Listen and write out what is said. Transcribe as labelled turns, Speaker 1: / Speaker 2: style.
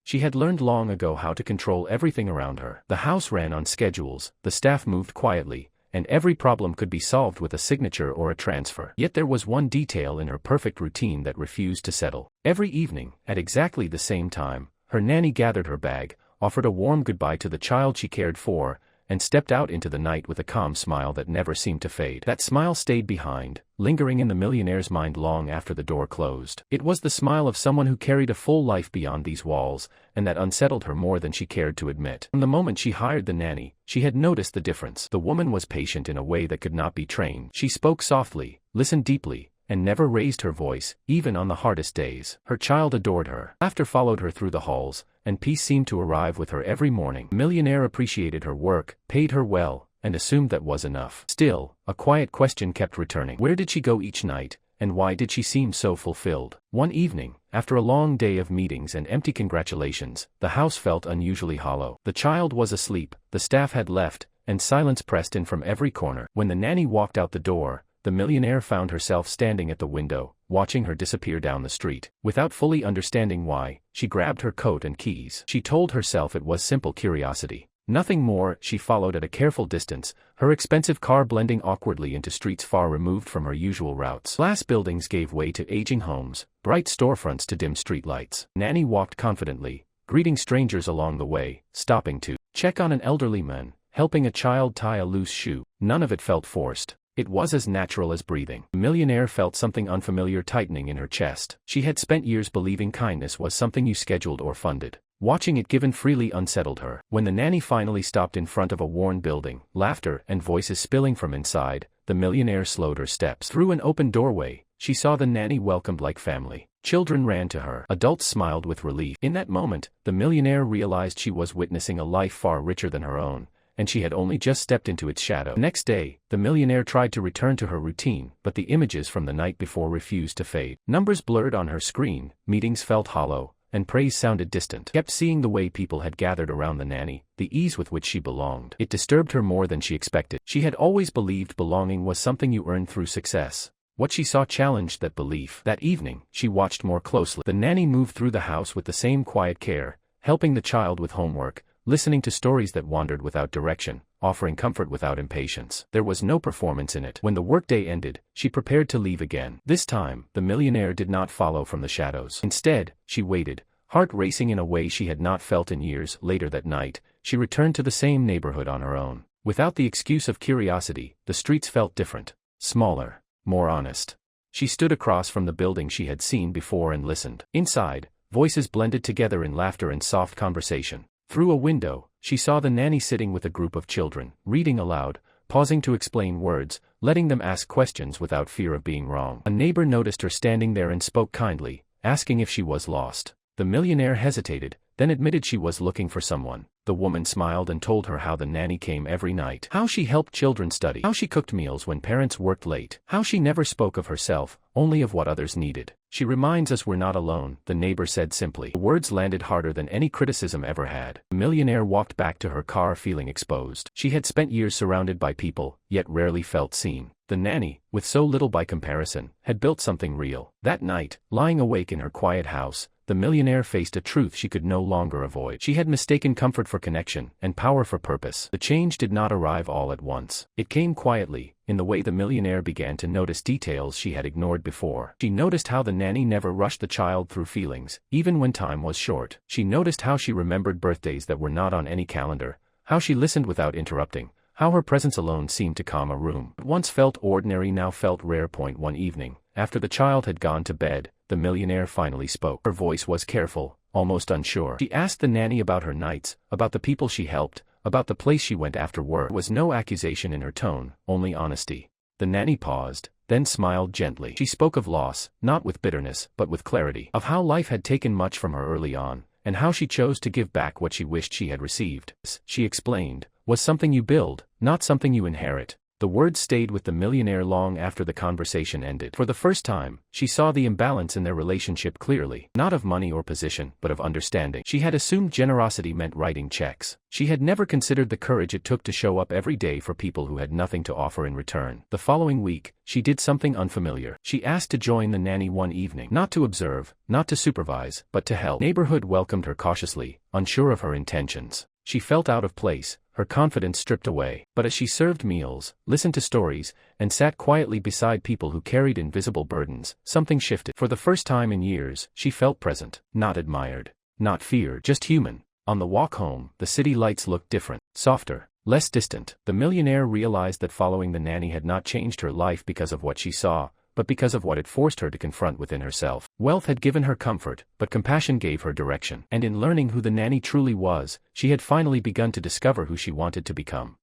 Speaker 1: She had learned long ago how to control everything around her. The house ran on schedules, the staff moved quietly, and every problem could be solved with a signature or a transfer. Yet there was one detail in her perfect routine that refused to settle. Every evening, at exactly the same time, her nanny gathered her bag, offered a warm goodbye to the child she cared for, and stepped out into the night with a calm smile that never seemed to fade. That smile stayed behind, lingering in the millionaire's mind long after the door closed. It was the smile of someone who carried a full life beyond these walls, and that unsettled her more than she cared to admit. From the moment she hired the nanny, she had noticed the difference. The woman was patient in a way that could not be trained. She spoke softly, listened deeply, and never raised her voice, even on the hardest days. Her child adored her. Laughter followed her through the halls, and peace seemed to arrive with her every morning. The millionaire appreciated her work, paid her well, and assumed that was enough. Still, a quiet question kept returning. Where did she go each night, and why did she seem so fulfilled? One evening, after a long day of meetings and empty congratulations, the house felt unusually hollow. The child was asleep, the staff had left, and silence pressed in from every corner. When the nanny walked out the door, the millionaire found herself standing at the window, watching her disappear down the street. Without fully understanding why, she grabbed her coat and keys. She told herself it was simple curiosity. Nothing more. She followed at a careful distance, her expensive car blending awkwardly into streets far removed from her usual routes. Glass buildings gave way to aging homes, bright storefronts to dim streetlights. Nanny walked confidently, greeting strangers along the way, stopping to check on an elderly man, helping a child tie a loose shoe. None of it felt forced. It was as natural as breathing. The millionaire felt something unfamiliar tightening in her chest. She had spent years believing kindness was something you scheduled or funded. Watching it given freely unsettled her. When the nanny finally stopped in front of a worn building, laughter and voices spilling from inside, the millionaire slowed her steps. Through an open doorway, she saw the nanny welcomed like family. Children ran to her. Adults smiled with relief. In that moment, the millionaire realized she was witnessing a life far richer than her own, and she had only just stepped into its shadow. Next day, the millionaire tried to return to her routine, but the images from the night before refused to fade. Numbers blurred on her screen, meetings felt hollow, and praise sounded distant. Kept seeing the way people had gathered around the nanny, the ease with which she belonged. It disturbed her more than she expected. She had always believed belonging was something you earned through success. What she saw challenged that belief. That evening, she watched more closely. The nanny moved through the house with the same quiet care, helping the child with homework, listening to stories that wandered without direction, offering comfort without impatience. There was no performance in it. When the workday ended, she prepared to leave again. This time, the millionaire did not follow from the shadows. Instead, she waited, heart racing in a way she had not felt in years. Later that night, she returned to the same neighborhood on her own. Without the excuse of curiosity, the streets felt different, smaller, more honest. She stood across from the building she had seen before and listened. Inside, voices blended together in laughter and soft conversation. Through a window, she saw the nanny sitting with a group of children, reading aloud, pausing to explain words, letting them ask questions without fear of being wrong. A neighbor noticed her standing there and spoke kindly, asking if she was lost. The millionaire hesitated, then admitted she was looking for someone. The woman smiled and told her how the nanny came every night, how she helped children study, how she cooked meals when parents worked late, how she never spoke of herself, only of what others needed. She reminds us we're not alone, the neighbor said simply. The words landed harder than any criticism ever had. The millionaire walked back to her car feeling exposed. She had spent years surrounded by people, yet rarely felt seen. The nanny, with so little by comparison, had built something real. That night, lying awake in her quiet house, the millionaire faced a truth she could no longer avoid. She had mistaken comfort for connection, and power for purpose. The change did not arrive all at once. It came quietly, in the way the millionaire began to notice details she had ignored before. She noticed how the nanny never rushed the child through feelings, even when time was short. She noticed how she remembered birthdays that were not on any calendar, how she listened without interrupting, how her presence alone seemed to calm a room. What once felt ordinary now felt rare. One evening, after the child had gone to bed, the millionaire finally spoke. Her voice was careful, almost unsure. She asked the nanny about her nights, about the people she helped, about the place she went after work. There was no accusation in her tone, only honesty. The nanny paused, then smiled gently. She spoke of loss, not with bitterness, but with clarity, of how life had taken much from her early on, and how she chose to give back what she wished she had received. This, she explained, was something you build, not something you inherit. The words stayed with the millionaire long after the conversation ended. For the first time, she saw the imbalance in their relationship clearly, not of money or position, but of understanding. She had assumed generosity meant writing checks. She had never considered the courage it took to show up every day for people who had nothing to offer in return. The following week, she did something unfamiliar. She asked to join the nanny one evening. Not to observe, not to supervise, but to help. Neighborhood welcomed her cautiously, unsure of her intentions. She felt out of place, her confidence stripped away. But as she served meals, listened to stories, and sat quietly beside people who carried invisible burdens, something shifted. For the first time in years, she felt present, not admired, not feared, just human. On the walk home, the city lights looked different, softer, less distant. The millionaire realized that following the nanny had not changed her life because of what she saw, but because of what it forced her to confront within herself. Wealth had given her comfort, but compassion gave her direction. And in learning who the nanny truly was, she had finally begun to discover who she wanted to become.